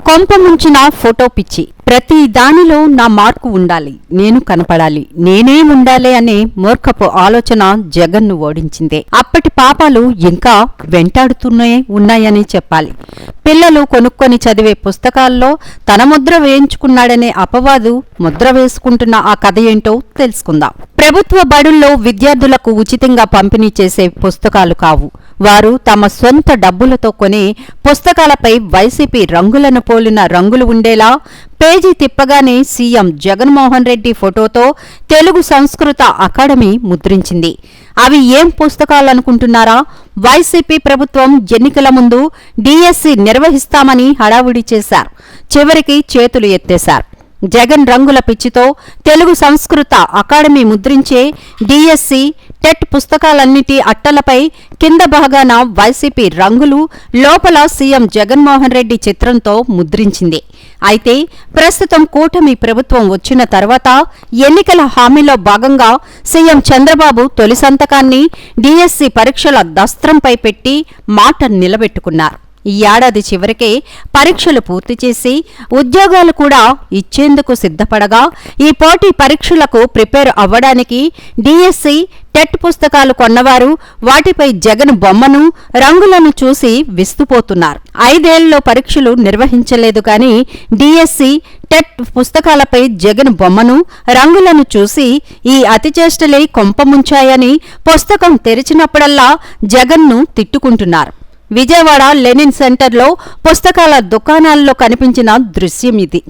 కొంపముంచిన photo పిచ్చి. ప్రతి దానిలో నా మార్కు ఉండాలి, నేను కనపడాలి, నేనే ఉండాలి అనే మూర్ఖపు ఆలోచన జగన్ను ఓడించిందే. అప్పటి పాపాలు ఇంకా వెంటాడుతూనే ఉన్నాయని చెప్పాలి. పిల్లలు కొనుక్కొని చదివే పుస్తకాల్లో తన ముద్ర వేయించుకున్నాడనే అపవాదు ముద్ర వేసుకుంటున్న ఆ కథ ఏంటో తెలుసుకుందాం. ప్రభుత్వ బడుల్లో విద్యార్థులకు ఉచితంగా పంపిణీ చేసే పుస్తకాలు కావు. వారు తమ సొంత డబ్బులతో కొనే పుస్తకాలపై వైసీపీ రంగులను పోలిన రంగులు ఉండేలా పేజీ తిప్పగానే సీఎం జగన్మోహన్ రెడ్డి ఫోటోతో తెలుగు సంస్కృత అకాడమీ ముద్రించింది. అవి ఏం పుస్తకాలనుకుంటున్నారా? వైసీపీ ప్రభుత్వం ఎన్నికల ముందు డిఎస్సి నిర్వహిస్తామని హడావుడి చేశారు. చివరికి చేతులు ఎత్తేశారు. జగన్ రంగుల పిచ్చితో తెలుగు సంస్కృత అకాడమీ ముద్రించే డిఎస్సి, టెట్ పుస్తకాలన్నిటి అట్టలపై కింద భాగాన వైసీపీ రంగులు, లోపల సీఎం జగన్మోహన్ రెడ్డి చిత్రంతో ముద్రించింది. అయితే ప్రస్తుతం కూటమి ప్రభుత్వం వచ్చిన తర్వాత ఎన్నికల హామీలో భాగంగా సీఎం చంద్రబాబు తొలి సంతకాన్ని డిఎస్సి పరీక్షల దస్త్రంపై పెట్టి మాట నిలబెట్టుకున్నారు. ఈ ఏడాది చివరికే పరీక్షలు పూర్తి చేసి ఉద్యోగాలు కూడా ఇచ్చేందుకు సిద్ధపడగా ఈ పోటీ పరీక్షలకు ప్రిపేర్ అవ్వడానికి డిఎస్సి, టెట్ పుస్తకాలు కొన్నవారు వాటిపై జగన్ బొమ్మను, రంగులను చూసి విస్తుపోతున్నారు. 5 ఏళ్లలో పరీక్షలు నిర్వహించలేదు కానీ డిఎస్సి, టెట్ పుస్తకాలపై జగన్ బొమ్మను, రంగులను చూసి ఈ అతిచేష్టలే కొంపముంచాయని పుస్తకం తెరిచినప్పుడల్లా జగన్ను తిట్టుకుంటున్నారు. విజయవాడ లెనిన్ సెంటర్లో పుస్తకాల దుకాణాల్లో కనిపించిన దృశ్యం ఇది.